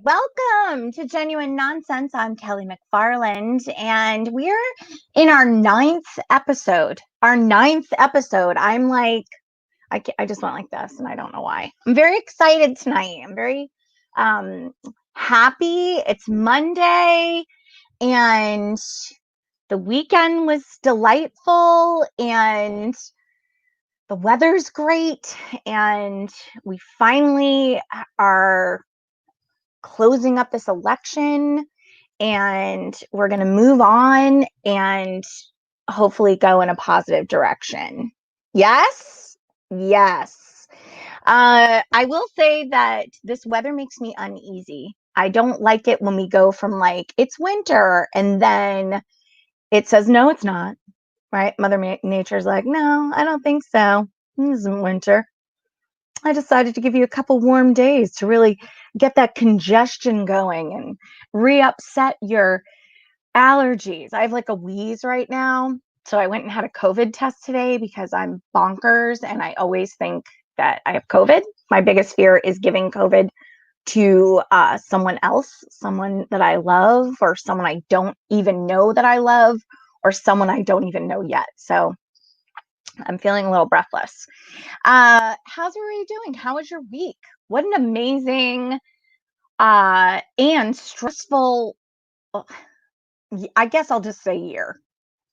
Welcome to Genuine Nonsense. I'm Kelly McFarland, and we're in our ninth episode. I'm like, I just went like this, and I don't know why. I'm very excited tonight. I'm very happy. It's Monday, and the weekend was delightful, and the weather's great, and we finally are closing up this election, and we're going to move on and hopefully go in a positive direction. Yes. I will say that this weather makes me uneasy. I don't like it when we go from like it's winter and then it says no, it's not. Right? Mother Nature's like, no, I don't think so. This isn't winter. I decided to give you a couple warm days to really get that congestion going and re-upset your allergies. I have like a wheeze right now. So I went and had a COVID test today because I'm bonkers and I always think that I have COVID. My biggest fear is giving COVID to someone else, someone that I love, or someone I don't even know that I love, or someone I don't even know yet. So I'm feeling a little breathless. How's everybody doing? How was your week? What an amazing and stressful, I guess I'll just say year.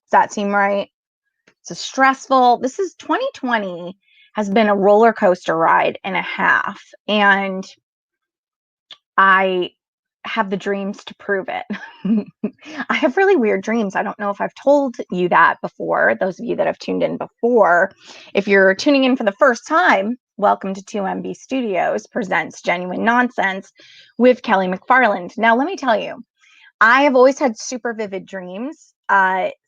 Does that seem right? It's a stressful, this is 2020 has been a roller coaster ride and a half. And I have the dreams to prove it. I have really weird dreams. I don't know if I've told you that before. Those of you that have tuned in before, if you're tuning in for the first time, welcome to 2MB Studios presents Genuine Nonsense with Kelly McFarland. Now, let me tell you, I have always had super vivid dreams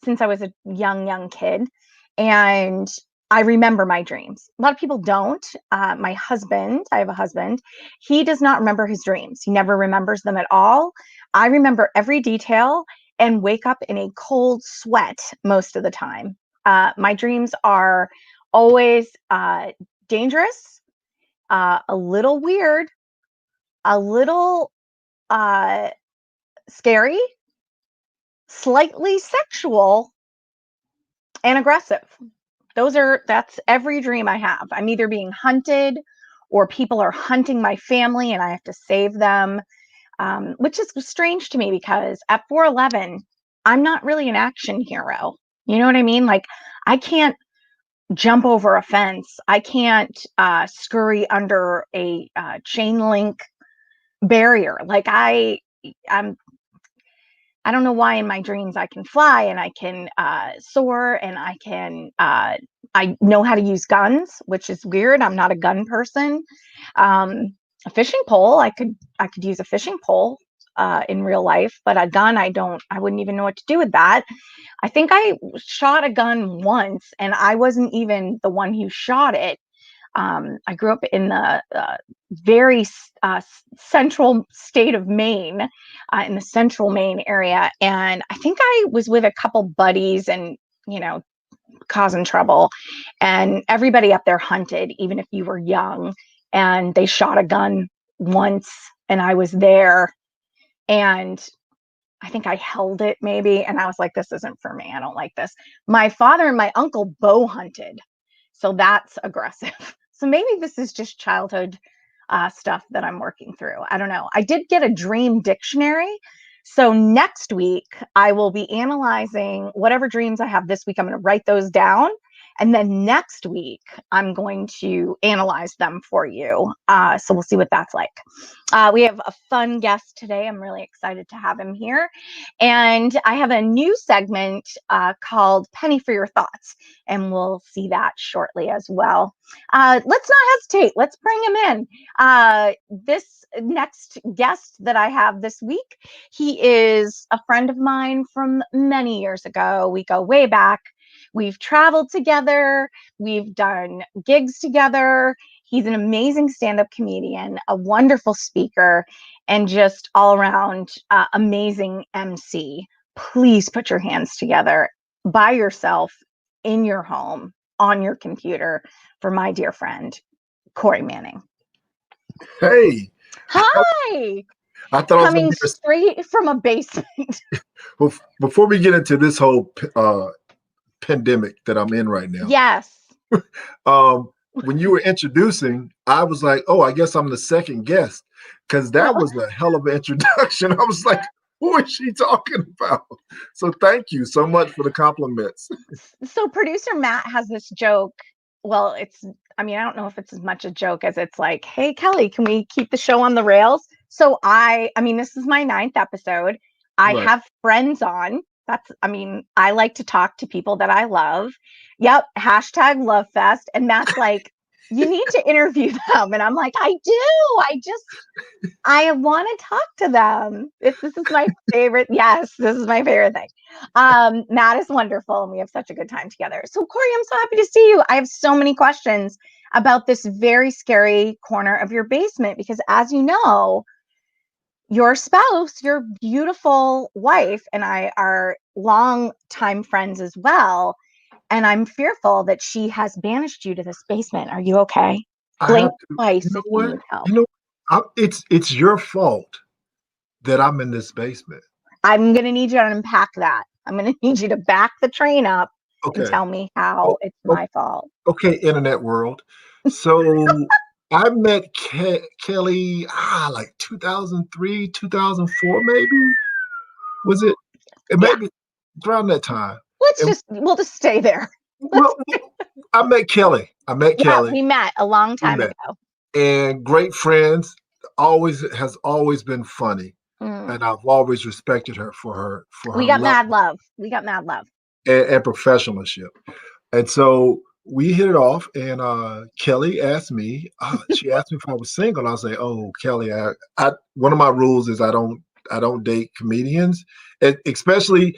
since I was a young kid. And I remember my dreams. A lot of people don't. My husband, I have a husband, he does not remember his dreams. He never remembers them at all. I remember every detail and wake up in a cold sweat most of the time. My dreams are always dangerous, a little weird, a little scary, slightly sexual, and aggressive. That's every dream I have. I'm either being hunted or people are hunting my family and I have to save them, which is strange to me because at 4'11", I'm not really an action hero. You know what I mean? Like, I can't jump over a fence. I can't scurry under a chain link barrier. Like, I don't know why in my dreams I can fly and I can soar and I know how to use guns, which is weird. I'm not a gun person. A fishing pole, I could use a fishing pole in real life, but a gun, I wouldn't even know what to do with that. I think I shot a gun once and I wasn't even the one who shot it. I grew up in the very central state of Maine, in the central Maine area. And I think I was with a couple buddies and, causing trouble. And everybody up there hunted, even if you were young. And they shot a gun once and I was there. And I think I held it maybe. And I was like, this isn't for me. I don't like this. My father and my uncle bow hunted. So that's aggressive. So maybe this is just childhood stuff that I'm working through. I don't know. I did get a dream dictionary. So next week, I will be analyzing whatever dreams I have this week. I'm going to write those down. And then next week, I'm going to analyze them for you. So we'll see what that's like. We have a fun guest today. I'm really excited to have him here. And I have a new segment called Penny for Your Thoughts. And we'll see that shortly as well. Let's not hesitate. Let's bring him in. This next guest that I have this week, he is a friend of mine from many years ago. We go way back. We've traveled together. We've done gigs together. He's an amazing stand-up comedian, a wonderful speaker, and just all around amazing MC. Please put your hands together by yourself in your home, on your computer, for my dear friend, Corey Manning. Hey. Hi. I thought I was going Coming to be straight from a basement. before we get into this whole pandemic that I'm in right now. Yes. When you were introducing, I was like, oh, I guess I'm the second guest, because that was a hell of an introduction. I was like, who is she talking about? So thank you so much for the compliments. So producer Matt has this joke. Well, I don't know if it's as much a joke as it's like, hey, Kelly, can we keep the show on the rails? So this is my 9th episode. I Right. have friends on. I like to talk to people that I love. Yep. Hashtag love fest. And Matt's like, you need to interview them. And I'm like, I do. I want to talk to them. This is my favorite. Yes, this is my favorite thing. Matt is wonderful, and we have such a good time together. So, Corey, I'm so happy to see you. I have so many questions about this very scary corner of your basement because, as you know, your spouse, your beautiful wife, and I are long-time friends as well. And I'm fearful that she has banished you to this basement. Are you okay? Blink twice if you need help. It's your fault that I'm in this basement. I'm going to need you to unpack that. I'm going to need you to back the train up and Okay. tell me how it's my fault. Okay, internet world. So I met Kelly like 2003, 2004, maybe. Was it? Maybe around that time. We'll just stay there. Well, I met Kelly. Kelly. We met a long time ago. And great friends. Has always been funny. And I've always respected her for her We got mad love. And professionalship. And so we hit it off, and Kelly asked me, she asked me if I was single. And I was like, oh, Kelly, I one of my rules is I don't date comedians, especially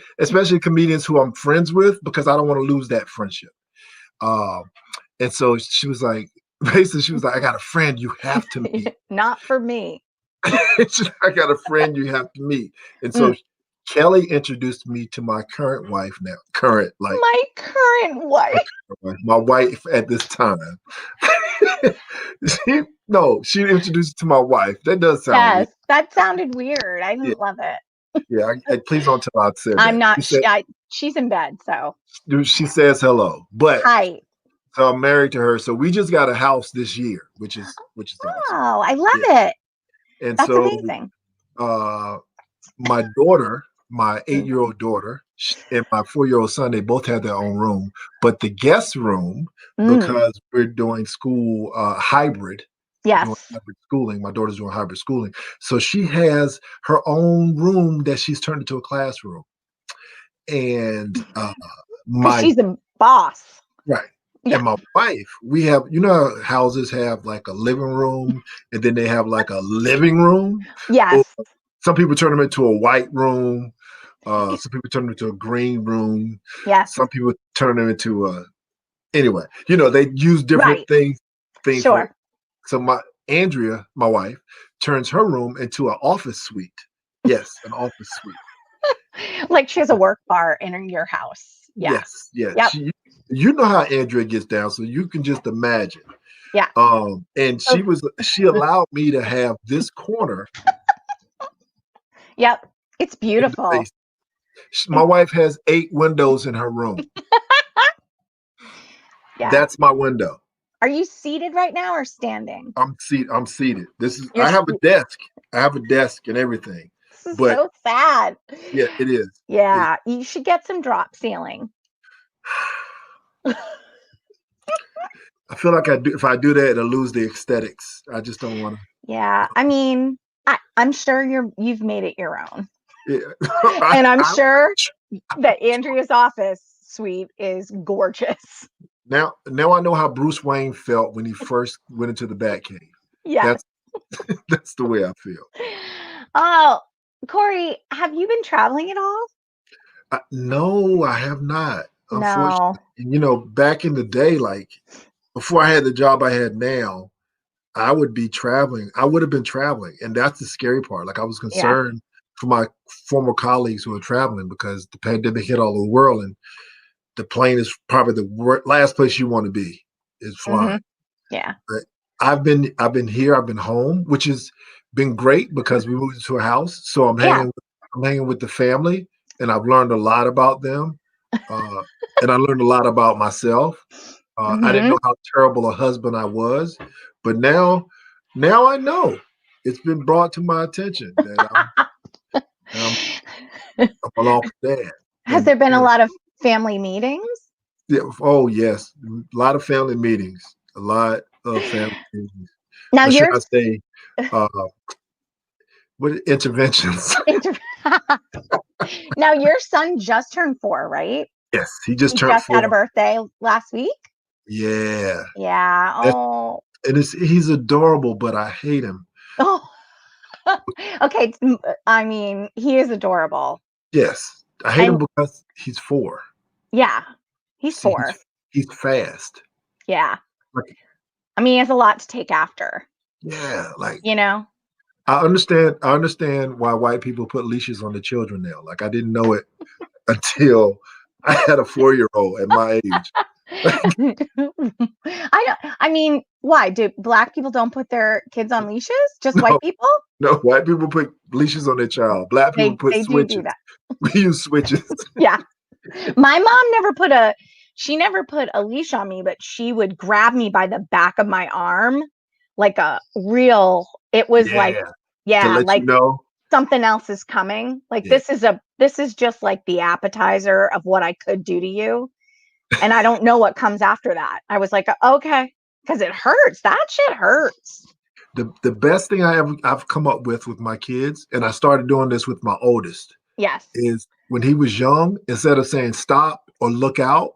comedians who I'm friends with, because I don't want to lose that friendship. And so she was like, I got a friend you have to meet. Not for me. I got a friend you have to meet. And so Kelly introduced me to my current wife now. My current wife. My wife at this time. She introduced to my wife. That does sound weird. That sounded weird. I didn't love it. Yeah, please don't tell her I said I'm that. not. She's in bed, so. She says hello, but hi. So I'm married to her. So we just got a house this year, which is awesome. Oh, I love it. And that's amazing. My daughter, my 8-year-old daughter, and my 4-year-old son, they both have their own room, but the guest room, because we're doing school hybrid. Yes. Hybrid schooling. My daughter's doing hybrid schooling. So she has her own room that she's turned into a classroom. And she's a boss. Right. Yeah. And my wife, we have, how houses have like a living room and then they have like a living room. Yes. Or some people turn them into a white room. Some people turn them into a green room. Yes. Some people turn them into anyway, they use different things. Sure. So Andrea, my wife, turns her room into an office suite. Yes, an office suite. Like she has a work bar in your house. Yeah. Yes. Yep. You know how Andrea gets down, so you can just imagine. Yeah. And she allowed me to have this corner. Yep. It's beautiful. My wife has 8 windows in her room. Yeah. That's my window. Are you seated right now or standing? I'm seated. I have a desk. I have a desk and everything. This is so sad. Yeah, it is. Yeah. You should get some drop ceiling. I feel like if I do that, it'll lose the aesthetics. I just don't want to. Yeah. I mean, I'm sure you've made it your own. Yeah. And I'm sure that Andrea's office suite is gorgeous. Now I know how Bruce Wayne felt when he first went into the Batcave. Yeah. That's the way I feel. Oh, Corey, have you been traveling at all? No, I have not. No. And, back in the day, like before I had the job I had now, I would be traveling. I would have been traveling. And that's the scary part. Like I was concerned for my former colleagues who are traveling because the pandemic hit all over the world. And the plane is probably the last place you want to be is flying. Mm-hmm. Yeah. But I've been here. I've been home, which is been great because we moved into a house. So Yeah. I'm hanging with the family, and I've learned a lot about them. Uh, and I learned a lot about myself. I didn't Hmm. know how terrible a husband I was, but now I know. It's been brought to my attention that I'm an awful dad Has and there been a parent. lot of family meetings? Yeah, oh yes, a lot of family meetings. A lot of family meetings. Now Or should you're I say, uh, what interventions? inter- now your son just turned 4, right? Yes, he just He turned just had a 4. birthday last week. Yeah, Yeah. that's Oh. and he's adorable, but I hate him. Oh. Okay. I mean, he is adorable. Yes, I hate him And because he's 4. yeah, he's See, 4. he's fast. Yeah. Like, I mean, he has a lot to take after, yeah, like you know? I understand why white people put leashes on the children now. Like I didn't know it until I had a 4-year-old at my age. I mean, why? Do black people don't put their kids on leashes? Just white No, people? no, white people put leashes on their child. Black people put They do switches. that. We use switches. Yeah. My mom never put a leash on me, but she would grab me by the back of my arm like a real, it was like, Yeah, to yeah, let you like know. something else is coming. Like Yeah. this is just like the appetizer of what I could do to you. And I don't know what comes after that. I was like, okay, because it hurts. That shit hurts. The best thing I've come up with my kids, and I started doing this with my oldest, Yes. is when he was young, instead of saying stop or look out,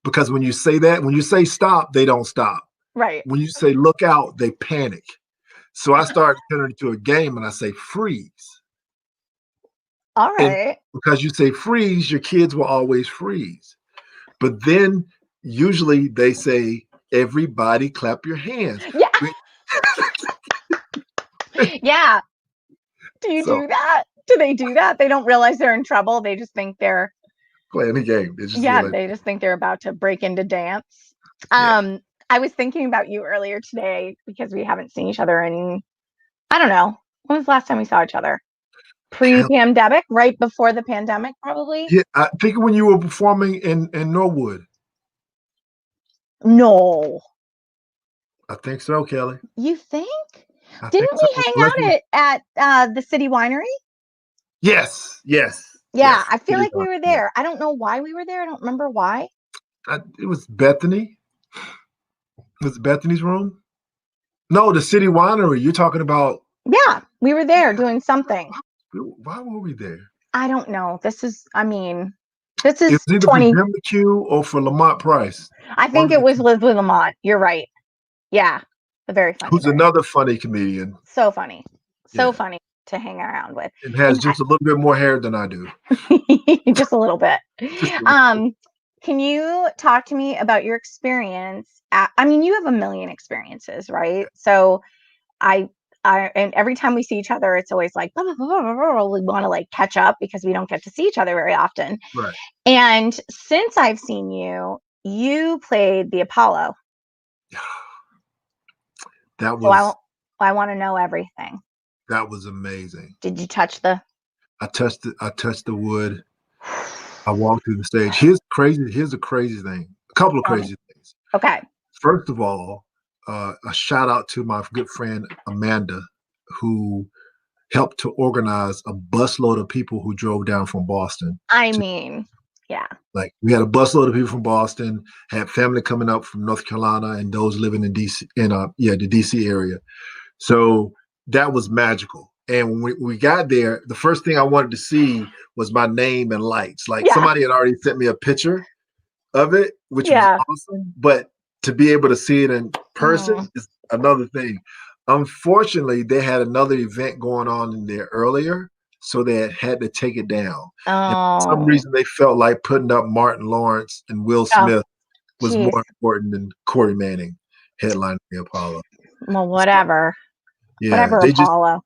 because when you say that, when you say stop, they don't stop. Right. When you say look out, they panic. So I started turning it into a game and I say freeze. All And right. because you say freeze, your kids will always freeze. But then usually they say, everybody clap your hands. Yeah. We- Yeah. Do you So do that? Do they do that? They don't realize they're in trouble. They just think they're, playing the game. They just yeah, realize, they just think they're about to break into dance. yeah. I was thinking about you earlier today because we haven't seen each other in, I don't know, when was the last time we saw each other? Pre-pandemic, right before the pandemic, probably? Yeah, I think when you were performing in Norwood. No. I think so, Kelly. You think? I think Didn't so. we hang Unless out at the City Winery? yes, yes, Yeah, yes. I feel City like we Park, were yeah. there. I don't know why we were there. I don't remember why. It was Bethany. Was it Bethany's room? No, the City Winery. You're talking about. Yeah, we were there Yeah. doing something. Why were we there? I don't know. I mean, this It is was either for 20. Jim McHugh or for Lamont Price. I One think of it the was two. Liz with Lamont. You're right. Yeah, very funny, Who's very another funny comedian? so funny, so Yeah, funny to hang around with. and has And just a little bit more hair than I do. just a little bit. Just a little. Um, can you talk to me about your experience? I mean, you have a million experiences, right? So I, and every time we see each other, it's always like blah, blah, blah, blah, blah, we want to like catch up because we don't get to see each other very often. Right. And since I've seen you, you played the Apollo. That So was I want to know everything. amazing. Did you touch the? I touched it. I touched the wood. I walked through the stage. Here's crazy. Here's a crazy thing. A couple of Tell me. crazy things. Okay. First of all, a shout out to my good friend Amanda, who helped to organize a busload of people who drove down from Boston. I mean, yeah. Like we had a busload of people from Boston, had family coming up from North Carolina, and those living in DC, the DC area. So that was magical. And when we got there, the first thing I wanted to see was my name and lights. Like Yeah. somebody had already sent me a picture of it, which was Yeah. awesome. But to be able to see it in person is another thing. Unfortunately, they had another event going on in there earlier, so they had to take it down. And for some Oh, reason, they felt like putting up Martin Lawrence and Will oh, Smith was geez. more important than Corey Manning headlining the Apollo. Well, So, whatever. yeah, Whatever, Apollo.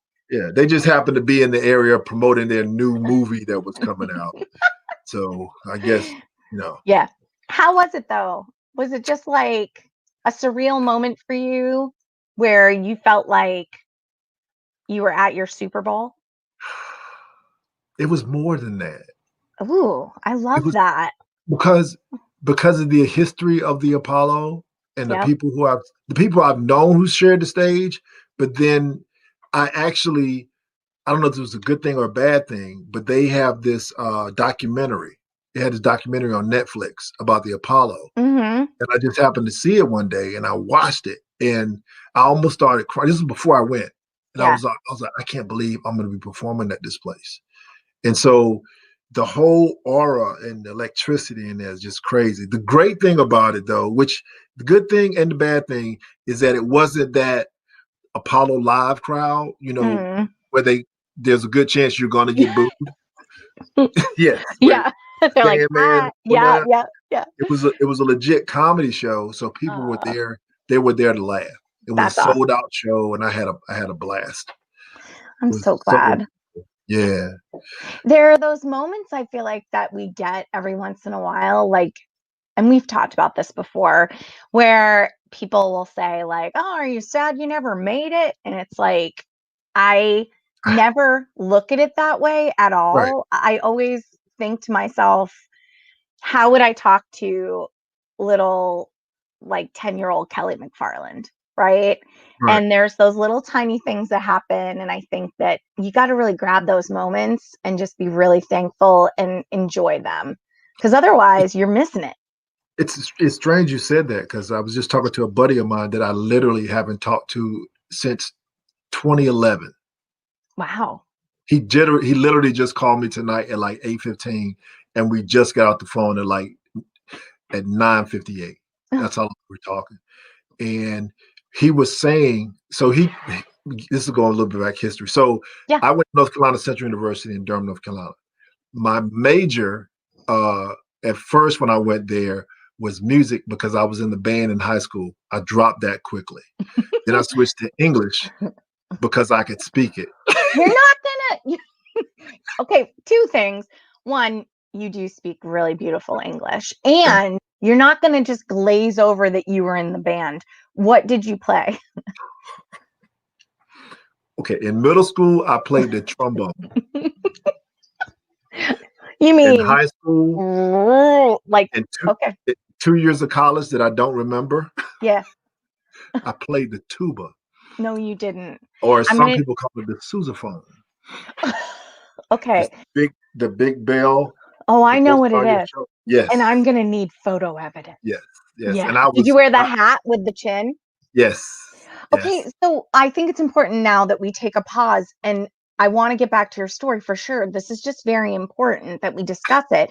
they just happened to be in the area promoting their new movie that was coming out. So I guess, Yeah. How was it though? Was it just like a surreal moment for you where you felt like, you were at your Super Bowl? It was more than that. Ooh, I It love was that. because of the history of the Apollo and Yep. the people I've known who shared the stage, but then I don't know if it was a good thing or a bad thing, but they have this documentary. They had this documentary on Netflix about the Apollo. Mm-hmm. And I just happened to see it one day and I watched it and I almost started crying. This was before I went. And Yeah. I was like, I can't believe I'm going to be performing at this place. And so the whole aura and the electricity in there is just crazy. The great thing about it, though, which the good thing and the bad thing is that it wasn't that Apollo Live crowd, where there's a good chance you're going to get booed. Yes, where Yeah. They're like, Sandman, yeah, yeah, yeah. it was a legit comedy show, so people were Uh, there. They were there to laugh. It was a that's awesome. sold out show, and I had a blast. I'm It was so glad. yeah. There are those moments I feel like that we get every once in a while, like, and we've talked about this before, where people will say, like, oh, are you sad you never made it? And it's like, I never look at it that way at Right. all. I always think to myself, how would I talk to little, like, 10-year-old Kelly McFarland, right? Right. And there's those little tiny things that happen. And I think that you got to really grab those moments and just be really thankful and enjoy them. Because otherwise, you're missing it. It's strange you said that because I was just talking to a buddy of mine that I literally haven't talked to since 2011. Wow. He literally just called me tonight at like 8:15, and we just got off the phone at 9:58. That's how long we're talking. And he was saying, this is going a little bit back history. So Yeah. I went to North Carolina Central University in Durham, North Carolina. My major, at first when I went there, was music because I was in the band in high school. I dropped that quickly. Then I switched to English because I could speak it. You're not gonna. Okay, two things. One, you do speak really beautiful English, and you're not gonna just glaze over that you were in the band. What did you play? Okay, in middle school, I played the trombone. You In mean high school, like, in okay, 2 years of college that I don't remember, yeah. I played the tuba, No, you didn't. or as I'm some gonna. people call it, the sousaphone. Okay. The big bell, Oh, the I know first what it part of your is, show. Yes, and I'm gonna need photo evidence. yes, yes. Yeah. And I Did you was, wear the hat with the chin? yes, Okay, yes. so I think it's important now that we take a pause, and I want to get back to your story for sure. This is just very important that we discuss it.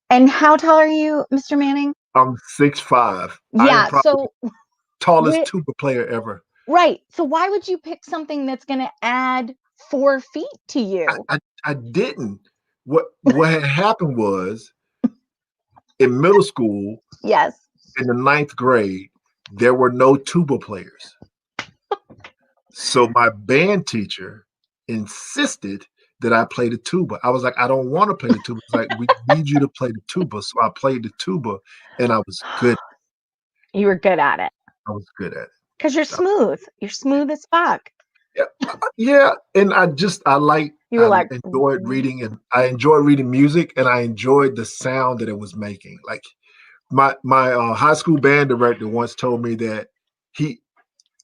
And how tall are you, Mr. Manning? I'm 6'5". I am Yeah, probably so the tallest whi- tuba player ever. right. So why would you pick something that's going to add 4 feet to you? I didn't. What had happened was in middle school, Yes. in the ninth grade, there were no tuba players. So my band teacher insisted that I play the tuba. I was like, I don't want to play the tuba. It's like, we need you to play the tuba. So I played the tuba and I was good. You were good at it I was good at it. because you're smooth. You're smooth as fuck. Yeah. Yeah. And I You were like, enjoyed reading and I enjoyed reading music and I enjoyed the sound that it was making. Like my high school band director once told me that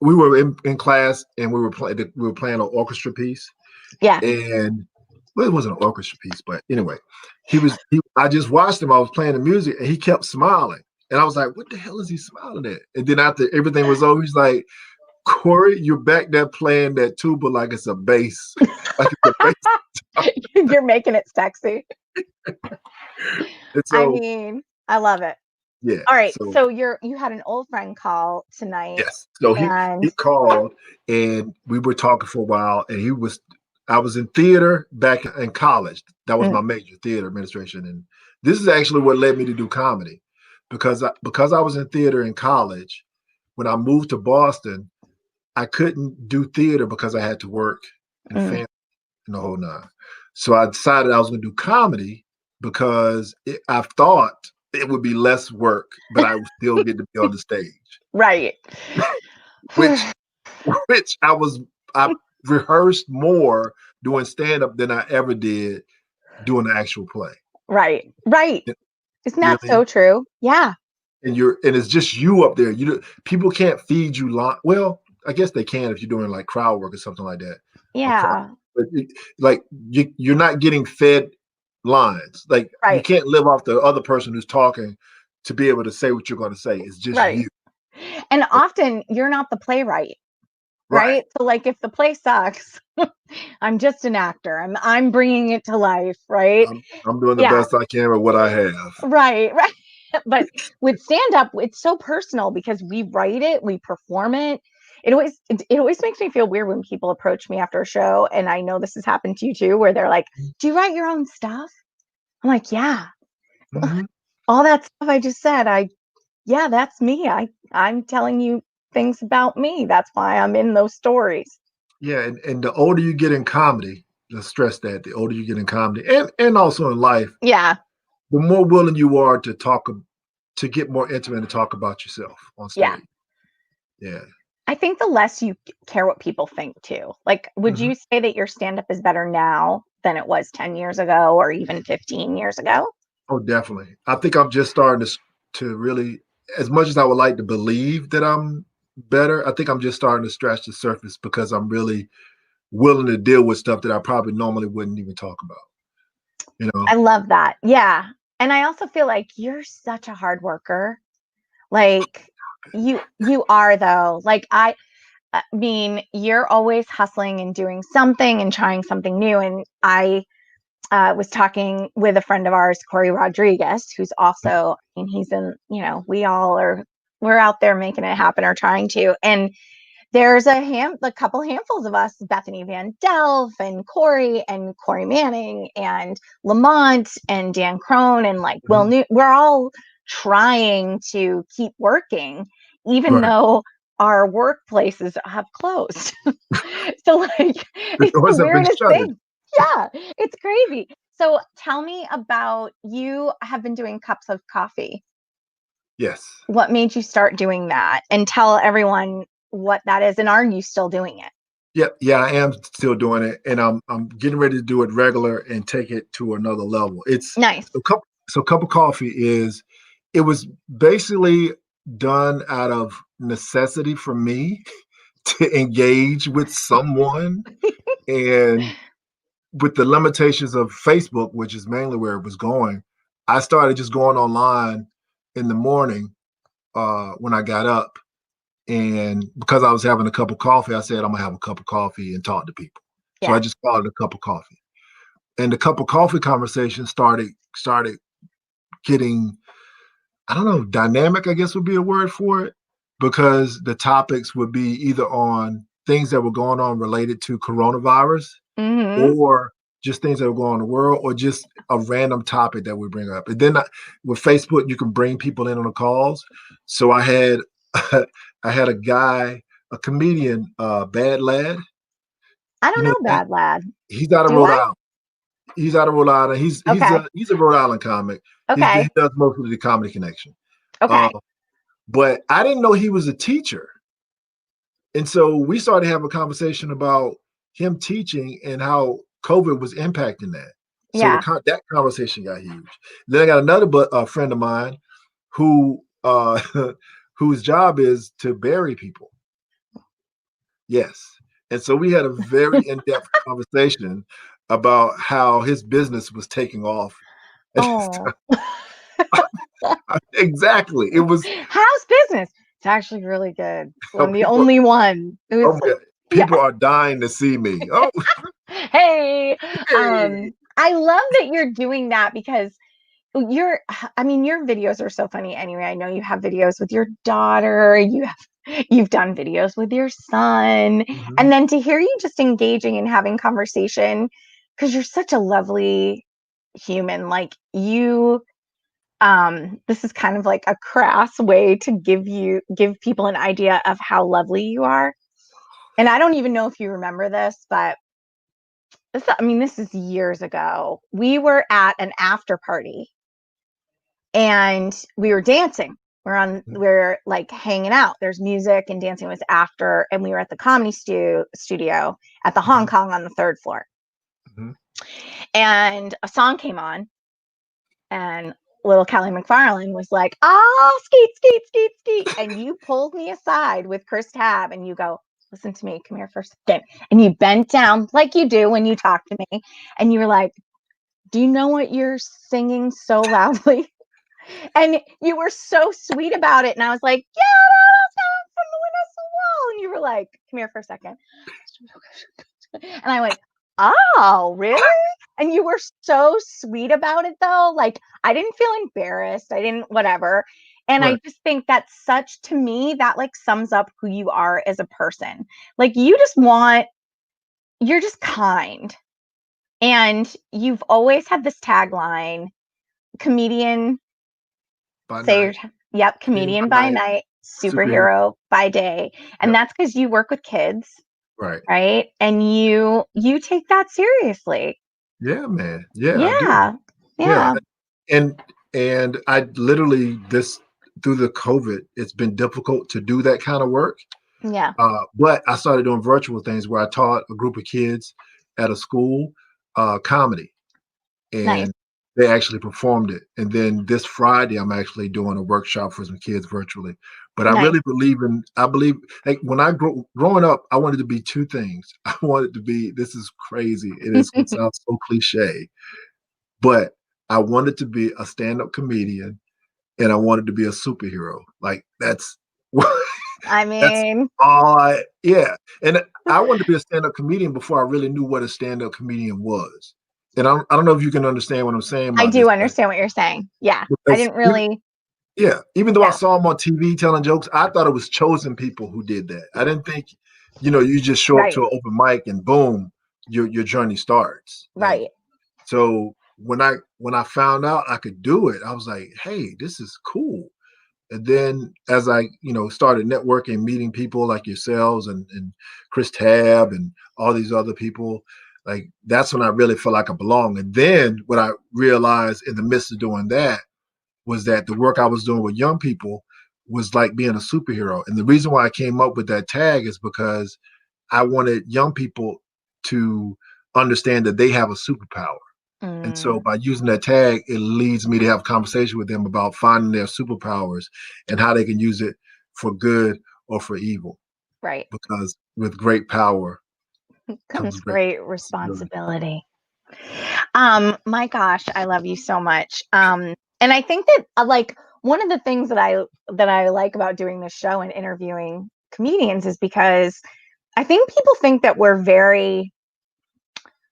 we were in class and we were playing an orchestra piece. yeah. And well, it wasn't an orchestra piece, but anyway, I just watched him. I was playing the music and he kept smiling. And I was like, what the hell is he smiling at? And then after everything was over, he's like, Corey, you're back there playing that tuba like it's a bass. Like it's a bass. You're making it sexy. And I so, mean, I love it. yeah. All right. So, So you had an old friend call tonight. yes. So And he called and we were talking for a while and I was in theater back in college. That was my major, theater administration. And this is actually what led me to do comedy because I was in theater in college. When I moved to Boston, I couldn't do theater because I had to work and family and the whole nine. So I decided I was going to do comedy because I thought it would be less work, but I would still get to be on the stage. right. which I rehearsed more doing stand up than I ever did doing the actual play. Right. Right. You Isn't know that what I so mean? true? Yeah. And it's just you up there. People can't feed you well, I guess they can if you're doing like crowd work or something like that. Or Yeah. but like you're not getting fed lines. Like you Right. can't live off the other person who's talking to be able to say what you're going to say. It's just Right. you. And often you're not the playwright, Right. right? So like if the play sucks, I'm just an actor. I'm bringing it to life, right? I'm doing the Yeah. best I can with what I have. Right. Right. But with stand up, it's so personal because we write it, we perform it. It always makes me feel weird when people approach me after a show, and I know this has happened to you too, where they're like, "Do you write your own stuff?" I'm like, "Yeah." Mhm. All that stuff I just said, yeah, that's me. I'm telling you things about me. That's why I'm in those stories. Yeah, and the older you get in comedy, let's stress that the older you get in comedy and also in life, Yeah. the more willing you are to to get more intimate and talk about yourself on Yeah. stage. Yeah. I think the less you care what people think too. Like, would Mhm. you say that your stand up is better now than it was 10 years ago or even 15 years ago? Oh, definitely. I think I'm just starting to really, as much as I would like to believe that I'm better, I think I'm just starting to scratch the surface because I'm really willing to deal with stuff that I probably normally wouldn't even talk about. You know? I love that. Yeah. And I also feel like you're such a hard worker. Like you are though. Like I mean, you're always hustling and doing something and trying something new. And I was talking with a friend of ours, Corey Rodriguez, who's also, I mean, he's in, we're out there making it happen or trying to. And there's a couple handfuls of us, Bethany Van Delft and Corey Manning and Lamont and Dan Crone and like Will Mhm. New. We're all trying to keep working, even Right. though our workplaces have closed. So like The it's the doors have been weirdest shuttered. thing. Yeah, it's crazy. So tell me about you have been doing cups of coffee. Yes. What made you start doing that? And tell everyone what that is, and are you still doing it? Yeah, yeah, I am still doing it, and I'm getting ready to do it regular and take it to another level. It's Nice. cup of coffee is it was basically done out of necessity for me to engage with someone, and with the limitations of Facebook, which is mainly where it was going, I started just going online in the morning when I got up, and because I was having a cup of coffee, I said I'm gonna have a cup of coffee and talk to people. So I Yeah. just called it a cup of coffee. And the cup of coffee conversation started getting, I don't know, dynamic, I guess would be a word for it, because the topics would be either on things that were going on related to coronavirus Mhm. or just things that were going on in the world or just a random topic that we bring up. And then with Facebook, you can bring people in on the calls. So I had I had a guy, a comedian, Bad Lad. I You don't know know that Bad Lad. he's out of Do Rhode I? Island. He's out of Rhode Island. Okay. He's a Rhode Island comic. He Okay. does mostly the Comedy Connection. Uh, Okay. but I didn't know he was a teacher, and so we started having a conversation about him teaching and how COVID was impacting that. So Yeah. that conversation got huge. Then I got another friend of mine who whose job is to bury people. Yes. And so we had a very in-depth conversation about how his business was taking off. Oh. Exactly. It was How's business? It's actually really good. I'm the people. only one who's Oh yeah, yeah. people are dying to see me. Oh, Hey. hey. I love that you're doing that because you're I mean, your videos are so funny anyway. I know you have videos with your daughter, you've done videos with your son, Mhm. and then to hear you just engaging and having conversation because you're such a lovely human. Like you this is kind of like a crass way to give people an idea of how lovely you are. And I don't even know if you remember this, but this is years ago. We were at an after party and we were dancing. we're like hanging out. There's music and dancing was after, and we were at the comedy studio at the Hong Kong on the 3rd floor. Mhm. And a song came on, and little Kelly McFarland was like, "Oh, skeet, skeet, skeet, skeet," and you pulled me aside with Chris Tab, and you go, "Listen to me, come here for a second," and you bent down like you do when you talk to me, and you were like, "Do you know what you're singing so loudly?" And you were so sweet about it. And I was like, "Yeah, that's not from the Vanessa Wall." And you were like, "Come here for a second." And I went, "Oh, really?" And you were so sweet about it, though. Like, I didn't feel embarrassed. I didn't, whatever. And I Right. just think that's such, to me, that like sums up who you are as a person. Like, you're just kind. And you've always had this tagline, comedian, By say night. your, yep, comedian by night, Superhero. superhero by day. And Yep. that's because you work with kids, Right. right? And you take that seriously. Yeah, man. Yeah, I do. Yeah. Yeah. Yeah. And I literally this through the COVID, it's been difficult to do that kind of work. Yeah. But I started doing virtual things where I taught a group of kids at a school comedy, Nice. and they actually performed it. And then this Friday, I'm actually doing a workshop for some kids virtually. But I Nice. really I believe, like when I growing up, I wanted to be two things. I wanted to be, this is crazy. It is going to sound so cliche, but I wanted to be a stand-up comedian and I wanted to be a superhero. Like that's I that's mean, all yeah. And I wanted to be a stand-up comedian before I really knew what a stand-up comedian was. And I don't know if you can understand what I'm saying I about this, do but understand what you're saying. Yeah. I because didn't really, yeah, even though I yeah. saw him on TV telling jokes, I thought it was chosen people who did that. I didn't think, you just show up Right. to an open mic and boom, your journey starts. Like Right. so when I found out I could do it, I was like, hey, this is cool. And then as I, started networking, meeting people like yourselves and Chris Tab and all these other people, like that's when I really felt like I belong. And then what I realized in the midst of doing that was that the work I was doing with young people was like being a superhero. And the reason why I came up with that tag is because I wanted young people to understand that they have a superpower. And so Mm, by using that tag, it leads me to have a conversation with them about finding their superpowers and how they can use it for good or for evil. right. Because with great power comes Comes great great responsibility. responsibility. My gosh, I love you so much. And I think that like one of the things that I like about doing this show and interviewing comedians is because I think people think that we're very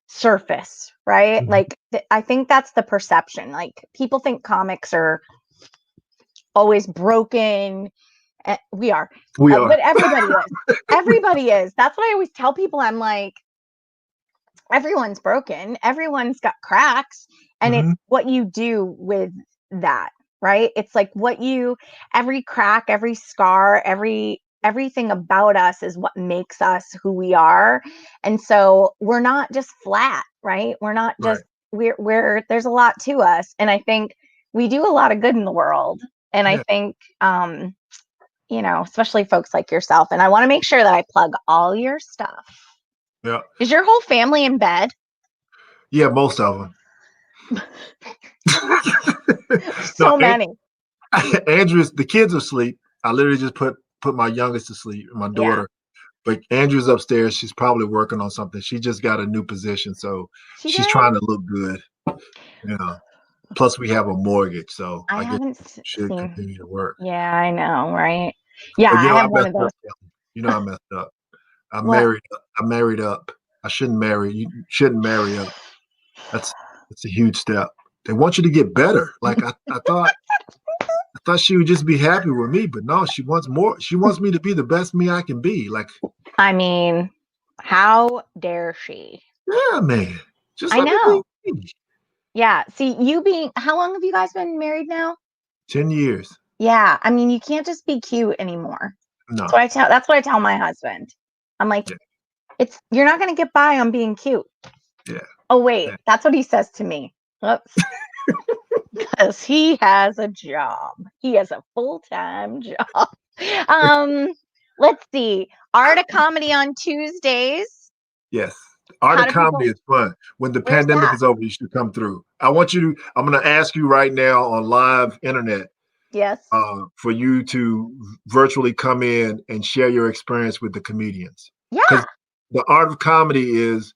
surface, right? Mhm. Like I think that's the perception. Like people think comics are always broken. We are, We are. but everybody is. Everybody is. That's what I always tell people. I'm like, everyone's broken, everyone's got cracks, and it's Mhm. what you do with that, right? It's like every crack, every scar, everything about us is what makes us who we are. And so we're not just flat, right? We're not Right. just we're there's a lot to us, and I think we do a lot of good in the world. And I Yeah. think especially folks like yourself, and I want to make sure that I plug all your stuff. Yeah. Is your whole family in bed? Yeah. Most of them. No, So many. Andrew's the kids are asleep. I literally just put my youngest to sleep, my Yeah. daughter. But Andrew's upstairs. She's probably working on something. She just got a new position, so She she's trying did. to look good. Yeah. Plus, we have a mortgage, so I I guess haven't she should seen. continue to work. Yeah, I know, right? Yeah, But I I have one messed of up. those. Kelly. I messed up. I What? married. I married up. I shouldn't marry. You shouldn't marry up. That's that's a huge step. They want you to get better. Like I thought she would just be happy with me, but no, she wants more. She wants me to be the best me I can be. Like, I mean, how dare she? yeah, man, just I let me be know. me. Yeah. See, you being, how long have you guys been married now? 10 years. Yeah. I mean, you can't just be cute anymore. No. That's what I tell my husband. I'm like, Yeah. you're not going to get by on being cute. Yeah. Oh, wait. Yeah. That's what he says to me. Oops. Yes, he has a job. He has a full-time job. Um, let's see. Art of Comedy on Tuesdays. Yes. Art How of do comedy people, is fun. When the where's pandemic that? is over, you should come through. I'm going to ask you right now on live internet Yes. for you to virtually come in and share your experience with the comedians. Because Yeah. the art of comedy is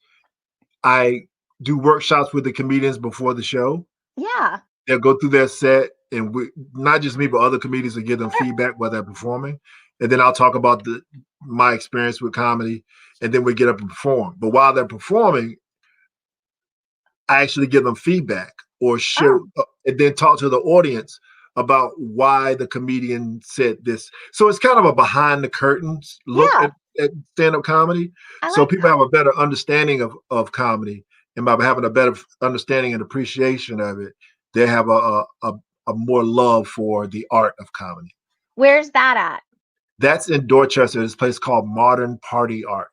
I do workshops with the comedians before the show. Yeah. They'll go through their set, and not just me, but other comedians will give them feedback while they're performing. And then I'll talk about my experience with comedy, and then we get up and perform. But while they're performing, I actually give them feedback or Oh, show, and then talk to the audience about why the comedian said this. So it's kind of a behind the curtains look yeah. at stand-up comedy. I So like people that. have a better understanding of comedy. And by having a better understanding and appreciation of it, they have a more love for the art of comedy. Where's that at? That's in Dorchester. This place called Modern Party Art.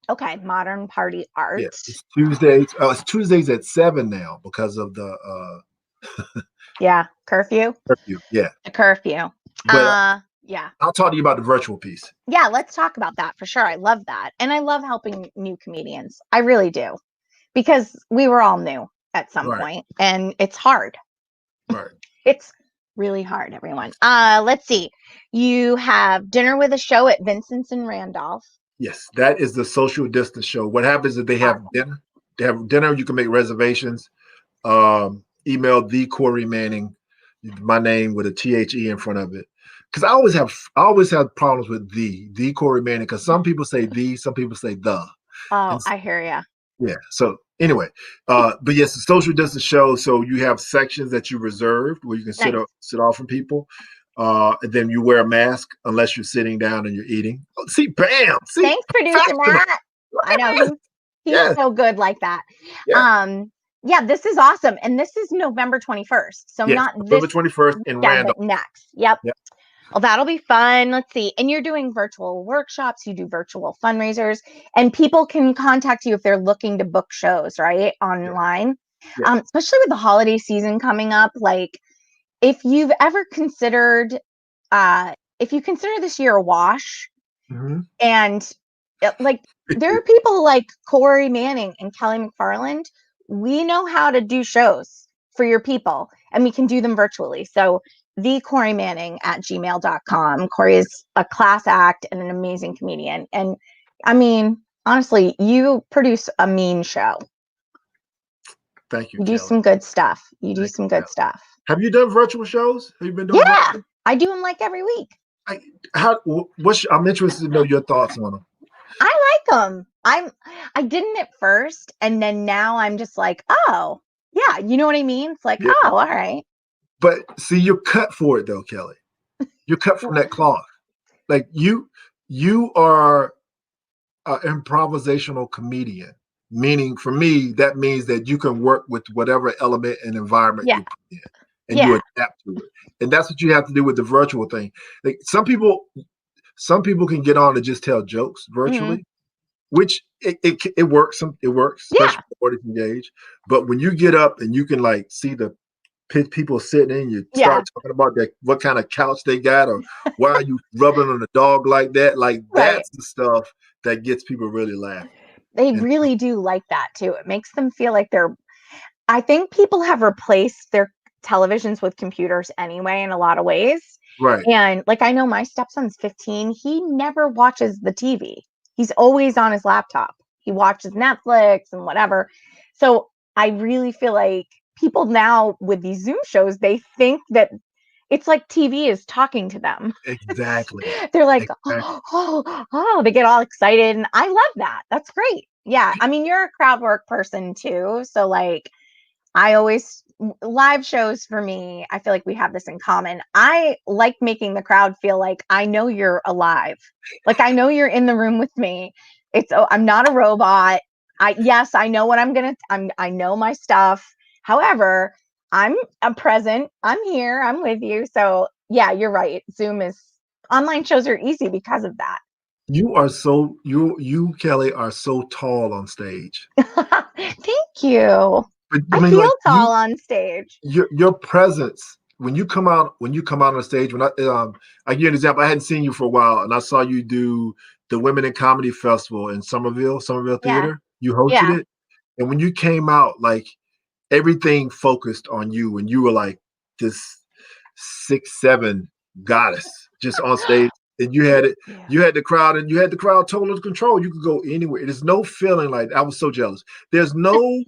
Okay, Modern Party Art. Yeah, it's Tuesdays. It's Tuesdays at 7 now because of the Yeah, curfew. curfew. Yeah, The curfew. but Yeah. I'll talk to you about the virtual piece. Yeah, let's talk about that for sure. I love that. And I love helping new comedians. I really do. Because we were all new at some Right, point and it's hard. right. It's really hard, everyone. Let's see. You have dinner with a show at Vincent's and Randolph. Yes, that is the social distance show. What happens is they have Awesome. dinner. They have dinner. You can make reservations. Email the Corey Manning, my name with a THE in front of it. Because I always have problems with the Corey Manning. Because some people say the, some people say the. Oh, And I hear ya. yeah. So anyway, but yes, the social distance show. So you have sections that you reserved where you can Nice. sit off from people. And then you wear a mask unless you're sitting down and you're eating. Oh, see, bam. See, Thanks, producer professional. Matt. Look I at know this. he's Yes. so good like that. Yeah. Yeah, this is awesome. And this is November 21st. So Yes. not November this 21st in weekend, Randolph. but next. Yep. Yeah. Well, that'll be fun. Let's see. And you're doing virtual workshops, you do virtual fundraisers, and people can contact you if they're looking to book shows, right? Yeah. Online. Yeah. Especially with the holiday season coming up. Like if you've ever considered if you consider this year a wash Mm-hmm. and like there are people like Corey Manning and Kelly McFarland. We know how to do shows for your people and we can do them virtually. So the Corey Manning at gmail.com. Corey is a class act and an amazing comedian. And I mean, honestly, you produce a mean show. Thank you, You do Kelly. some good stuff. You do Thank some you, good Kelly. stuff. Have you done virtual shows? Have you been doing Yeah, virtual? I do them like every week. I'm interested to know your thoughts on them. I like them. I didn't at first, and then now I'm just like, oh, yeah, you know what I mean? It's like, Yeah. oh, all right. But see, you're cut for it though, Kelly. You're cut from that cloth. Like you are an improvisational comedian. Meaning for me, that means that you can work with whatever element and environment Yeah, you put in and you yeah, adapt to it. And that's what you have to do with the virtual thing. Like some people can get on and just tell jokes hmm, virtually, which it works. It works, yeah, especially for audience engaged. But when you get up and you can like see the people sitting in, you yeah, start talking about that, what kind of couch they got, or why are you rubbing on the dog like that? Like right. that's the stuff that gets people really laughing. They And really do like that too. It makes them feel like I think people have replaced their televisions with computers anyway in a lot of ways. right, And like I know my stepson's 15, he never watches the TV. He's always on his laptop. He watches Netflix and whatever. So I really feel like people now with these Zoom shows, they think that it's like TV is talking to them. exactly, They're like, exactly. they get all excited. And I love that. That's great. Yeah. I mean, you're a crowd work person too. So like I always live shows for me, I feel like we have this in common. I like making the crowd feel like I know you're alive. Like I know you're in the room with me. I'm not a robot. Yes, I know what I know my stuff. However, I'm present. I'm here. I'm with you. So, yeah, you're right. Online shows are easy because of that. You Kelly are so tall on stage. Thank you. But I I mean, feel like tall on stage. your presence when you come out on stage. I give you an example. I hadn't seen you for a while, and I saw you do the Women in Comedy Festival in Somerville Yeah. Theater. You hosted Yeah. it, and when you came out, like everything focused on you, and you were like this 6'7" goddess just on stage, and Yeah. you had the crowd, and you had the crowd total under control. You could go anywhere. There's no feeling like I was so jealous. There's no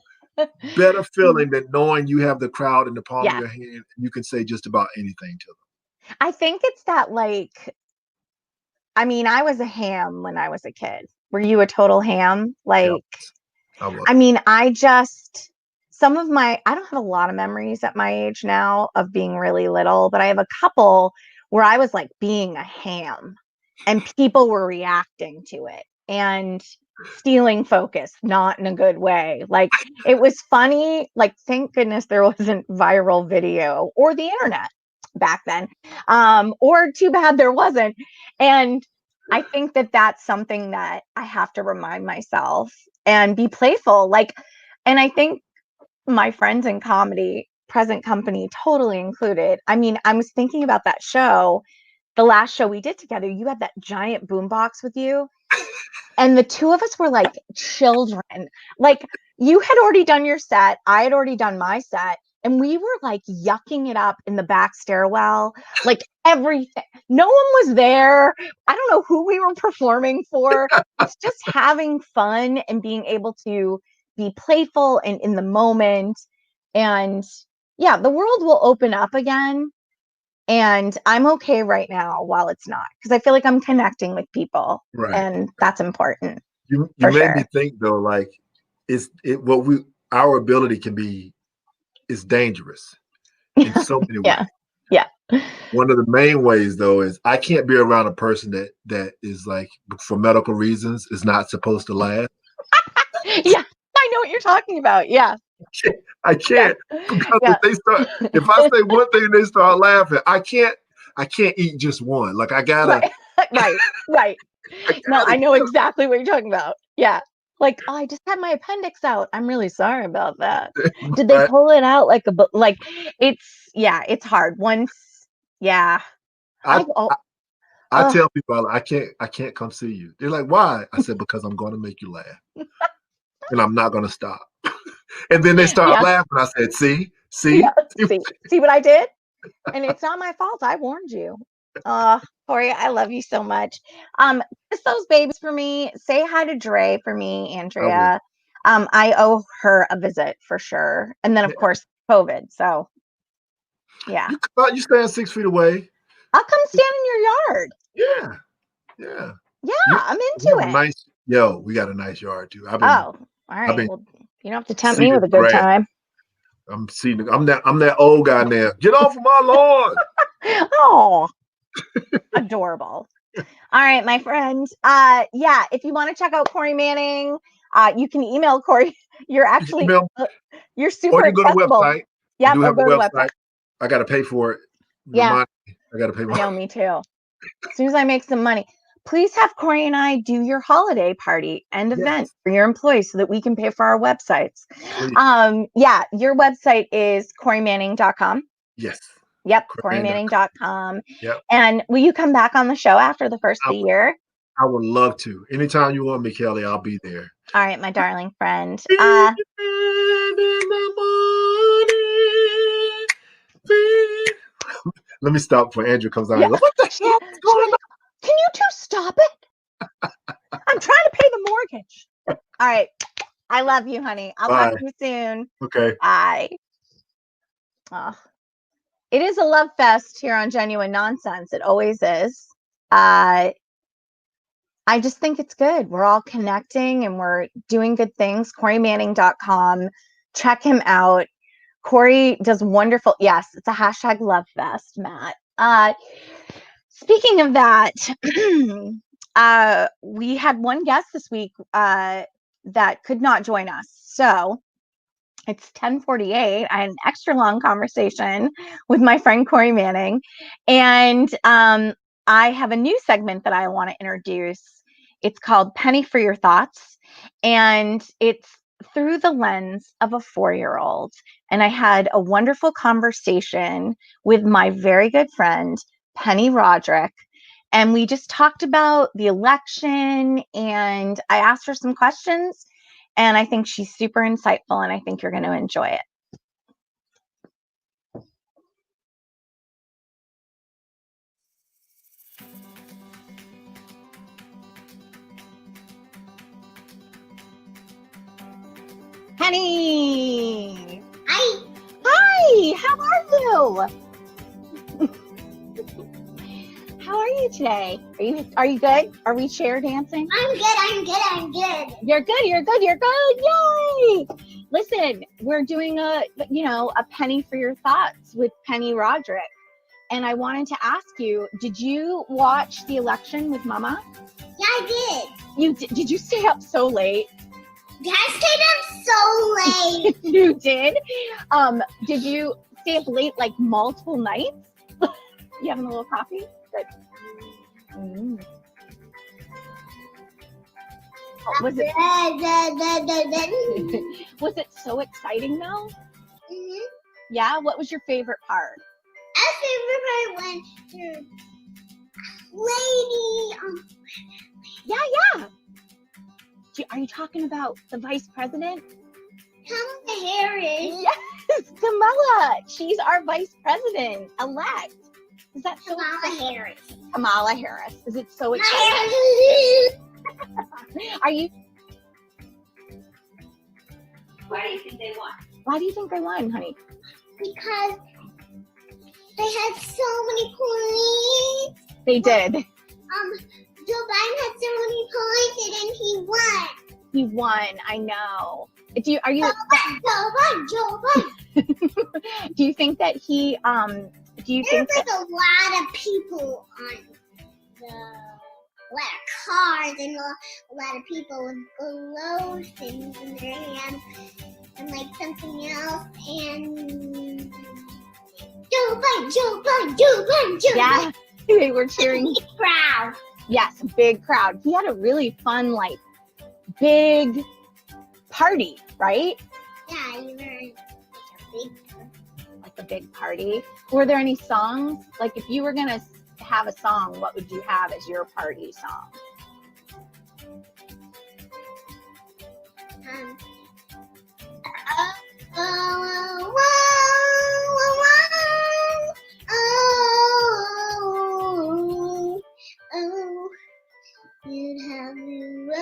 better feeling than knowing you have the crowd in the palm of Yeah. your hand and you can say just about anything to I think it's that, like, I mean, I was a ham when I was a kid. Were you a total ham? them. Like, I was. I mean, I don't have a lot of memories at my age now of being really little, but I have a couple where I was like being a ham and people were reacting to it and stealing focus, not in a good way. Like, it was funny. Like, thank goodness there wasn't viral video or the internet back then. Or too bad there wasn't. And I think that that's something that I have to remind myself and be playful. Like, and I think my friends in comedy, present company totally included. I mean, I was thinking about that show, the last show we did together. You had that giant boombox with you, and the two of us were like children. Like, you had already done your set, I had already done my set, and we were like yucking it up in the back stairwell, like everything. No one was there. I don't know who we were performing for. It's just having fun and being able to be playful and in the moment. And yeah, the world will open up again. And I'm okay right now while it's not, because I feel like I'm connecting with people, Right. and that's important You for made me sure. think though, like it's it what we our ability can be is dangerous in so many ways. Yeah. Yeah. One of the main ways though is I can't be around a person that is like for medical reasons is not supposed to laugh. Yeah. I know what you're talking about. Yeah. I Yeah. can't because Yeah. if I say one thing and they start laughing, I can't eat just one. Like Right. Right. Right. I No, gotta I know kill exactly what you're talking about. Yeah. Like, oh, I just had my appendix out. I'm really sorry about that. it. Did they Right? pull it out like like yeah, it's hard. Once, yeah. I, I oh, I oh tell people I can't come see you. They're like, why? I said because I'm going to make you laugh, and I'm not going to stop. And then they start yeah. laughing. I said, Yeah. see. See what I did? And it's not my fault. I warned you. Corey, I love you so much. Kiss those babies for me. Say hi to Dre for me, I will. Andrea. I owe her a visit for sure. And then of Yeah. course COVID. So yeah. You stand 6 feet away. I'll come stand in your yard. Yeah, yeah. Yeah, You I'm we into have a it. nice yo. We got a nice yard too. Oh, all I've right. been Well, you don't have to tempt me seeding with a the good grass. time. I'm seeding. I'm that old guy now. Get off of my lawn. Oh, adorable. All right, my friend. Yeah, if you want to check out Corey Manning, you can email Corey. You're You can actually email you're or super you can go to the accessible. website. I Yep, do or have a go to the website. website. I got to pay for it. Yeah, Remind me. I got to pay I know, my. me too. As soon as I make some money, please have Corey and I do your holiday party and event Yes, for your employees so that we can pay for our websites. please. Yeah, your website is CoreyManning.com. Yes. Yep, Corinne.com. CoreyManning.com. Yep. And will you come back on the show after the first of I, the year? I would love to. Anytime you want me, Kelly, I'll be there. All right, my darling friend. Let me stop before Andrew comes out Yeah, and goes, what the hell is she's going like, can you two stop it? I'm trying to pay the mortgage. All right. I love you, honey. I'll on? talk Bye. to you soon. Okay. Bye. Oh, it is a love fest here on Genuine Nonsense. It always is. I just think it's good. We're all connecting and we're doing good things. CoreyManning.com. Check him out. Corey does wonderful. Yes, it's a hashtag love fest, Matt. Speaking of that, we had one guest this week that could not join us. So it's 10:48. I had an extra long conversation with my friend Corey Manning. And I have a new segment that I want to introduce. It's called Penny for Your Thoughts. And it's through the lens of a 4-year-old. And I had a wonderful conversation with my very good friend, Penny Roderick. And we just talked about the election, and I asked her some questions. And I think she's super insightful, and I think you're going to enjoy it. Penny! Hi. Hi, how are you? How are you today? Are you good? Are we chair dancing? I'm good. You're good. Yay! Listen, we're doing a penny for your thoughts with Penny Roderick. And I wanted to ask you, did you watch the election with Mama? Yeah, I Did you stay up so late? did. I stayed up so late. You did? Did you stay up late like multiple nights? You having a little coffee? Good. Was it was it so exciting though? Mhm. Yeah, what was your favorite part? I favorite part when lady. Yeah. Are you talking about the vice president? Kamala Harris. Yes, Kamala. She's our vice president elect. Is that so Kamala exciting? Harris. Kamala Harris. Is it so exciting? Are you? Why do you think they won? Why do you think they won, honey? Because they had so many points. They did. Joe Biden had so many points and then he won. He won. I know. Are you? Joe Biden. Do you think that he? Do you think There's that? like a lot of people on a lot of cars and a lot of people with glow things in their hands and like something else and Joe Biden. Yeah, they were cheering. Big crowd. Yes, a big crowd. He had a really fun, like, big party, right? Yeah, you were Like a big party. Were there any songs? Like, if you were gonna have a song, what would you have as your party song? You'd have me rolling,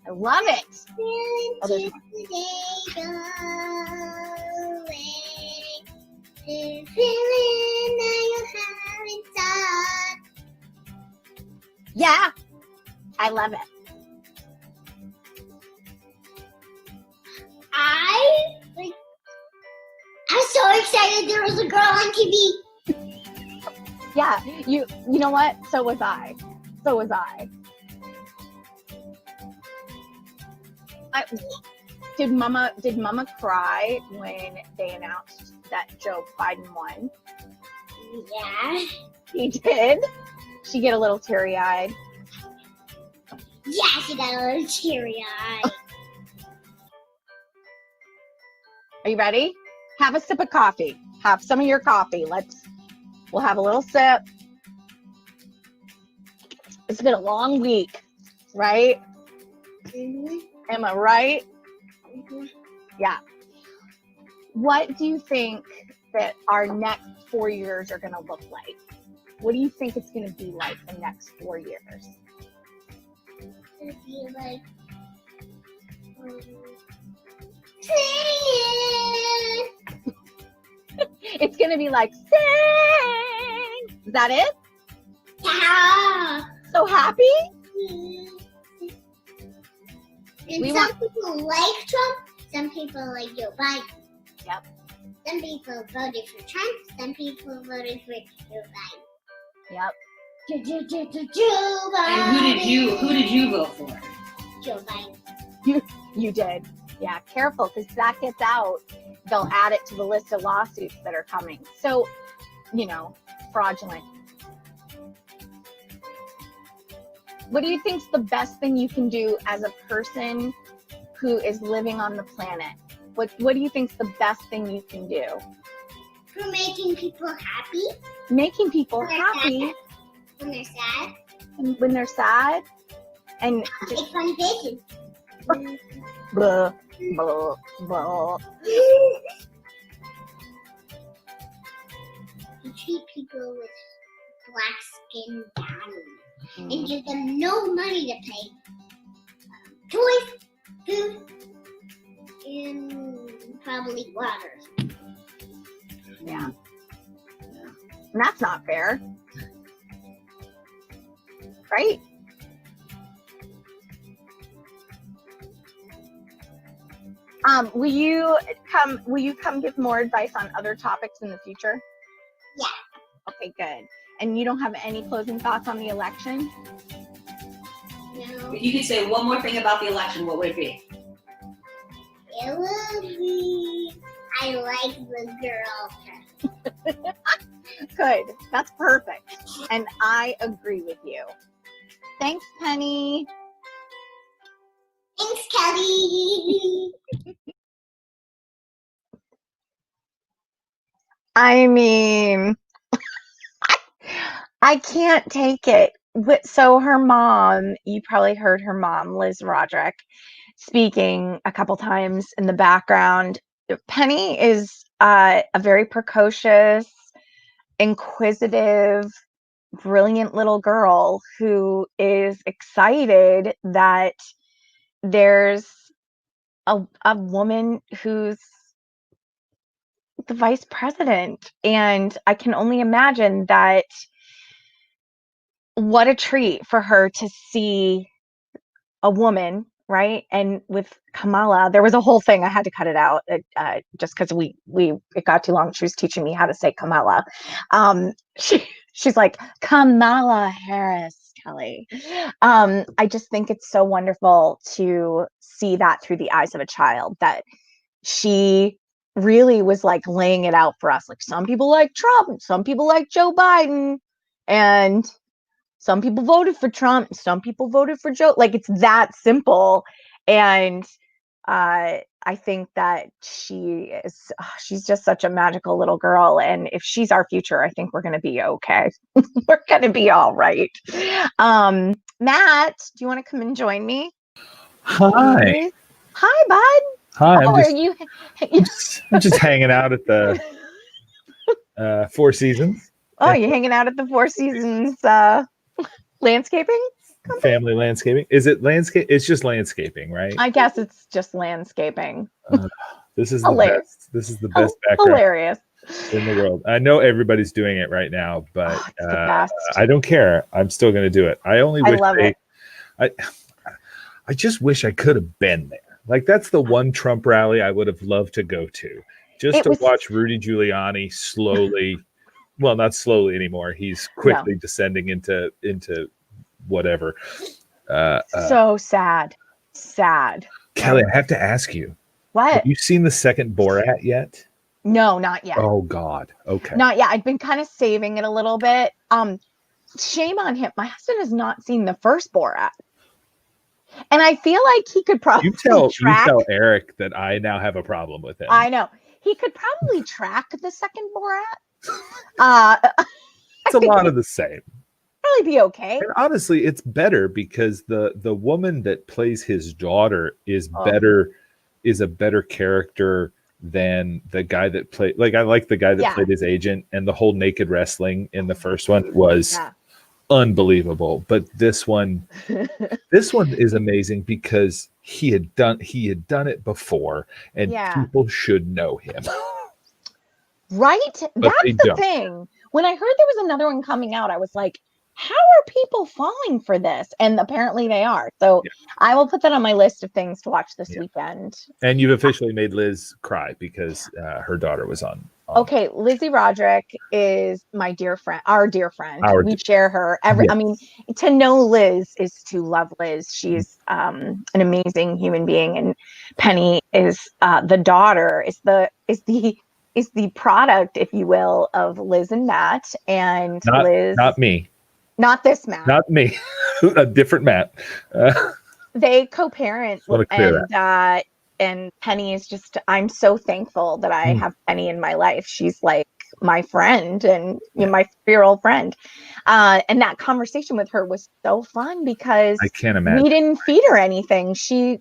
I love it. feeling Oh, there's just the day going, the feeling that you have inside. Yeah, I love it. I'm so excited there was a girl on TV. Yeah, you know what? So was I. Did Mama cry when they announced that Joe Biden won? Yeah. He did. She get a little teary-eyed. Yeah, she got a little teary-eyed. Are you ready? Have a sip of coffee. Have some of your coffee. We'll have a little sip. It's been a long week, right? Mm-hmm. Am I right? Mm-hmm. Yeah. What do you think that our next 4 years are going to look like? What do you think it's going to be like the next 4 years? It'd be like It's going to be like, sing! Is that it? yeah. So happy? And some people like Trump, some people like Joe Biden. Yep. Some people voted for Trump, some people voted for Joe Biden. Yep. Joe Biden. And who did you vote for? Joe Biden. You did. Yeah, careful, because that gets out, they'll add it to the list of lawsuits that are coming. So, fraudulent. What do you think's the best thing you can do as a person who is living on the planet? What do you think's the best thing you can do? For making people happy. Making people When they're happy When they're sad. and when they're sad and Make just funny faces. blah, blah, blah. You treat people with black skin down and give them no money to pay. Toys, food, and probably water. Yeah. And that's not fair. Right? Will you come give more advice on other topics in the future? Yeah. Okay, good. And you don't have any closing thoughts on the election? No. If you could say one more thing about the election, what would it be? It will be. I like the girl. Good. That's perfect. And I agree with you. Thanks, Penny. Thanks, Kelly. I mean, I can't take it. So her mom, you probably heard her mom, Liz Roderick, speaking a couple times in the background. Penny is a very precocious, inquisitive, brilliant little girl who is excited that there's a woman who's the vice president. And I can only imagine that what a treat for her to see a woman, right? And with Kamala, there was a whole thing. I had to cut it out just because it got too long. She was teaching me how to say Kamala. She's like Kamala Harris, Kelly. I just think it's so wonderful to see that through the eyes of a child, that she really was like laying it out for us. Like, some people like Trump, some people like Joe Biden, and some people voted for Trump, some people voted for Joe. Like, it's that simple. And I think that she's just such a magical little girl. And if she's our future, I think we're going to be okay. We're going to be all right. Matt, do you want to come and join me? Hi. Hi, bud. Hi. How are you? I'm just hanging out at the Four Seasons. Oh, you're hanging out at the Four Seasons landscaping company? Family landscaping. Is it landscape? It's just landscaping, right? I guess it's just landscaping. This is the Hilarious. best. This is the best background Hilarious. in the world. I know everybody's doing it right now, but It's the best. I don't care. I'm still going to do it. I love it. I just wish I could have been there. Like, that's the one Trump rally I would have loved to go to, just to watch Rudy Giuliani slowly. Well, not slowly anymore. He's quickly descending into whatever. So sad. Kelly, I have to ask you. What? Have you seen the second Borat yet? No, not yet. Oh God. Okay. Not yet. I've been kind of saving it a little bit. Shame on him. My husband has not seen the first Borat. And I feel like he could probably you tell Eric that I now have a problem with him. I know. He could probably track the second Borat. It's a lot of the same. Probably be okay. And honestly, it's better because the woman that plays his daughter is a better character than the guy that played. Like, I like the guy that played his agent, and the whole naked wrestling in the first one was unbelievable. But this one is amazing because he had done it before, and people should know him. Right? But that's the thing. When I heard there was another one coming out, I was like, how are people falling for this? And apparently they are. So I will put that on my list of things to watch this weekend. And you've officially made Liz cry because her daughter was on. Okay, Lizzie Roderick is my dear friend, our dear friend. We share her. I mean, to know Liz is to love Liz. She's an amazing human being, and Penny is the daughter. Is the product, if you will, of Liz and Matt, and Liz. Not me. Not this Matt. Not me. a different Matt. They co-parent, wanna clear and Penny is just, I'm so thankful that I have Penny in my life. She's like my friend and my 3-year-old friend. And that conversation with her was so fun because I can't imagine. we didn't feed her anything. We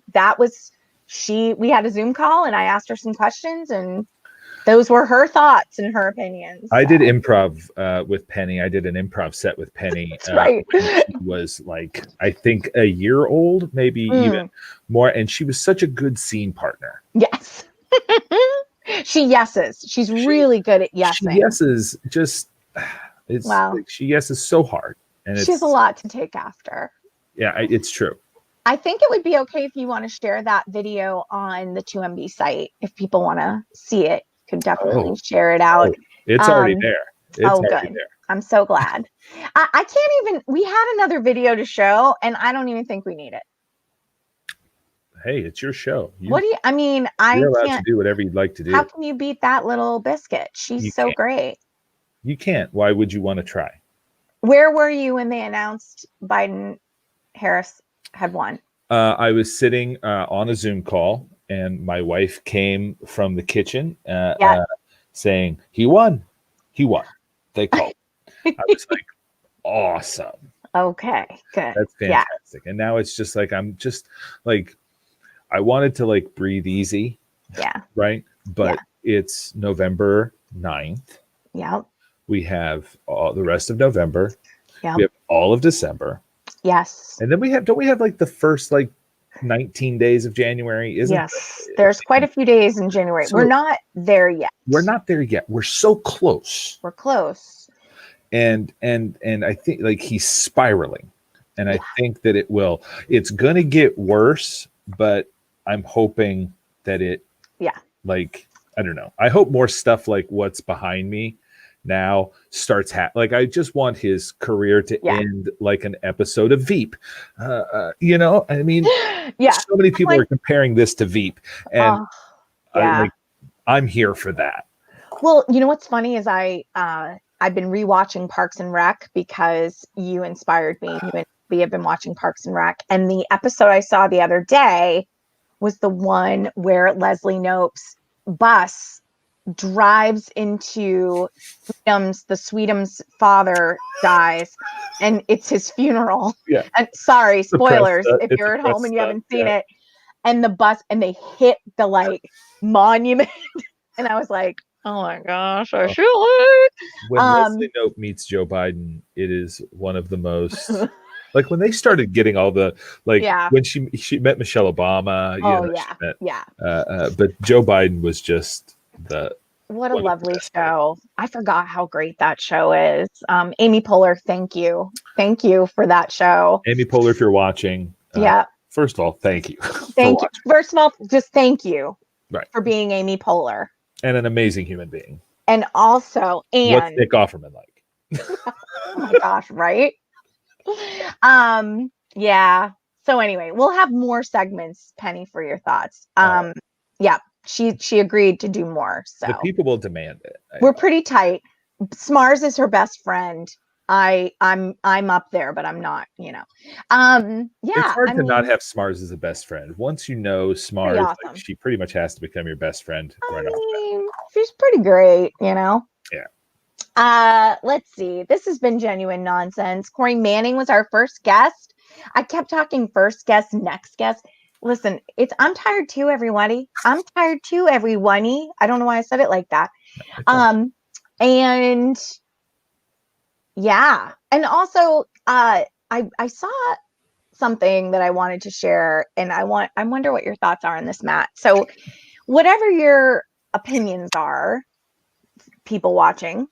had a Zoom call and I asked her some questions and those were her thoughts and her opinions. I did improv with Penny. I did an improv set with Penny. Right. When she was like, I think a year old, maybe even more. And she was such a good scene partner. Yes. She yeses. She's really good at yesing. She yeses just, it's Wow. like she yeses so hard. And She has a lot to take after. Yeah, it's true. I think it would be okay if you want to share that video on the 2MB site. If people want to see it, you could definitely share it out. It's already there. It's already good. there. I'm so glad. I can't even, we had another video to show and I don't even think we need it. Hey, it's your show. You're allowed to do whatever you'd like to do. How can you beat that little biscuit? She's so great. You can't. Why would you want to try? Where were you when they announced Biden Harris had won? I was sitting on a Zoom call and my wife came from the kitchen saying, he won. They called. I was like, awesome. Okay, good. That's fantastic. And now it's just like, I'm just like, I wanted to like breathe easy. Yeah. Right. But it's November 9th. Yep. We have all the rest of November. Yep. We have all of December. Yes. And then don't we have like the first like 19 days of January? There's quite a few days in January. So we're not there yet. We're not there yet. We're so close. We're close. And I think like he's spiraling. And I think that it's going to get worse, but I'm hoping that like, I don't know. I hope more stuff like what's behind me now starts like I just want his career to end like an episode of Veep. I mean, so many people are comparing this to Veep, and I'm here for that. Well, you know what's funny is I've been rewatching Parks and Rec because you inspired me. You and we have been watching Parks and Rec, and the episode I saw the other day was the one where Leslie Knope's bus drives into the Sweetums father dies, and it's his funeral. Yeah. And sorry, spoilers if you're at home and you haven't seen it. And the bus, and they hit the like monument, and I was like, oh my gosh, I should. When Leslie Knope meets Joe Biden, it is one of the most. Like when they started getting all the when she met Michelle Obama. But Joe Biden was just what a lovely show. I forgot how great that show is. Amy Poehler, thank you for that show. Amy Poehler, if you're watching, first of all, thank you. Thank you. First of all, just thank you for being Amy Poehler and an amazing human being. And also, what's Nick Offerman like? Oh my gosh, right? So anyway, we'll have more segments, Penny, for your thoughts. She agreed to do more, so the people will demand it. We're pretty tight. Smars is her best friend. I'm up there, but I'm not, it's hard to not have Smars as a best friend. Once you know Smars, awesome. She pretty much has to become your best friend. She's pretty great, Yeah. Let's see. This has been Genuine Nonsense. Corey Manning was our first guest. I kept talking first guest, next guest. Listen, I'm tired too, everybody. I'm tired too, everyone. I don't know why I said it like that. And also I saw something that I wanted to share, and I wonder what your thoughts are on this, Matt. So whatever your opinions are, people watching,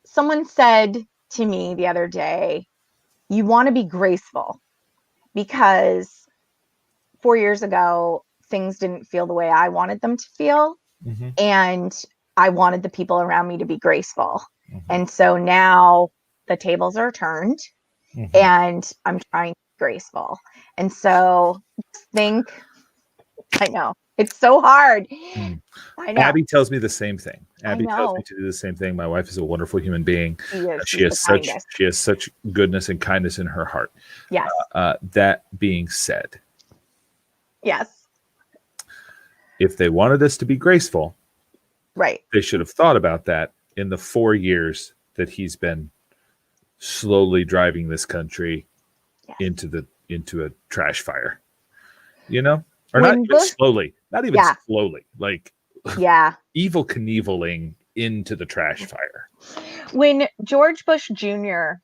someone said to me the other day, you want to be graceful because 4 years ago, things didn't feel the way I wanted them to feel. Mm-hmm. And I wanted the people around me to be graceful. Mm-hmm. And so now the tables are turned, mm-hmm. and I'm trying to be graceful. And so I know It's so hard. Mm. I know. Abby tells me the same thing. Abby tells know. me to do the same thing. My wife is a wonderful human being. She is. She has such goodness and kindness in her heart. Yes. That being said, Yes. if they wanted us to be graceful, Right. they should have thought about that in the 4 years that he's been slowly driving this country into a trash fire. You know? Or not even slowly. Not even slowly. Like evil Knieveling into the trash fire. When George Bush Jr.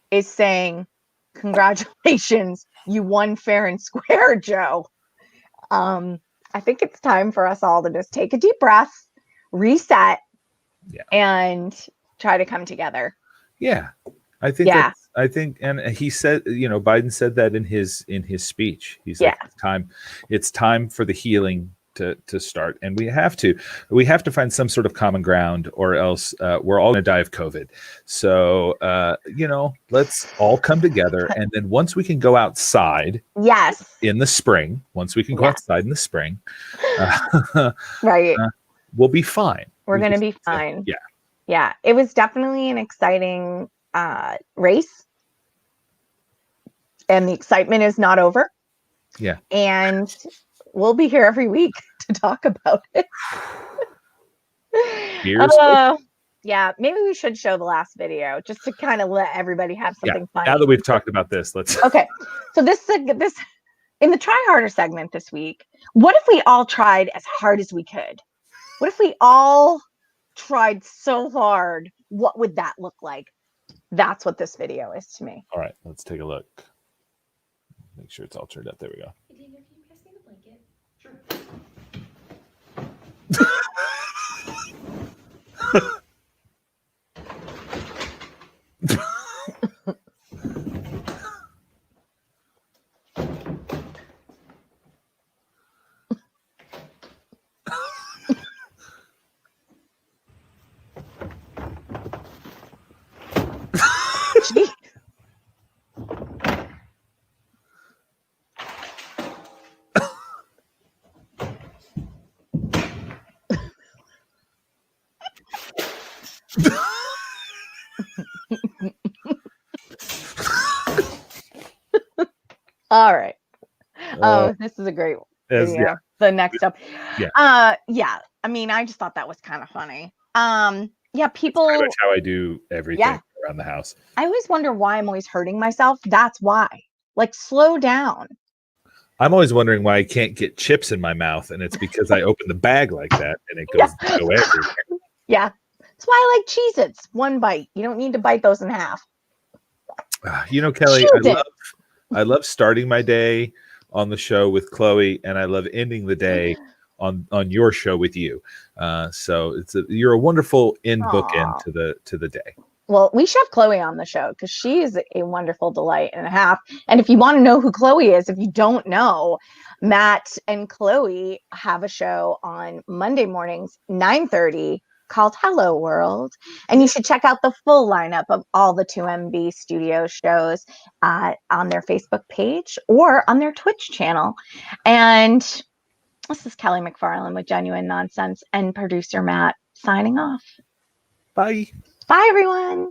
is saying, "Congratulations, you won fair and square, Joe." I think it's time for us all to just take a deep breath, reset, and try to come together. Yeah. I think and he said, Biden said that in his speech. He's like, it's time for the healing to start, and we have to find some sort of common ground, or else we're all going to die of COVID. So let's all come together, and then once we can go outside, in the spring, right, we'll be fine. We're going to be fine. Yeah. It was definitely an exciting race, and the excitement is not over. Yeah, and we'll be here every week to talk about it. Yeah, maybe we should show the last video just to kind of let everybody have something fun. Now that we've talked about this, let's. Okay, so this in the Try Harder segment this week. What if we all tried as hard as we could? What if we all tried so hard? What would that look like? That's what this video is to me. All right, let's take a look. Make sure it's all turned up. There we go. All right. This is a great video. The next up. I mean, I just thought that was kind of funny. People. That's how I do everything around the house. I always wonder why I'm always hurting myself. That's why. Like, slow down. I'm always wondering why I can't get chips in my mouth, and it's because I open the bag like that, and it goes everywhere. Yeah. That's why I like Cheez-Its. One bite. You don't need to bite those in half. Kelly, I love starting my day on the show with Chloe, and I love ending the day on your show with you. So you're a wonderful bookend to the day. Well, we should have Chloe on the show because she is a wonderful delight and a half. And if you want to know who Chloe is, if you don't know, Matt and Chloe have a show on Monday mornings, 9:30, called Hello World. And you should check out the full lineup of all the 2MB studio shows on their Facebook page or on their Twitch channel. And this is Kelly McFarland with Genuine Nonsense and producer Matt signing off. Bye. Bye, everyone.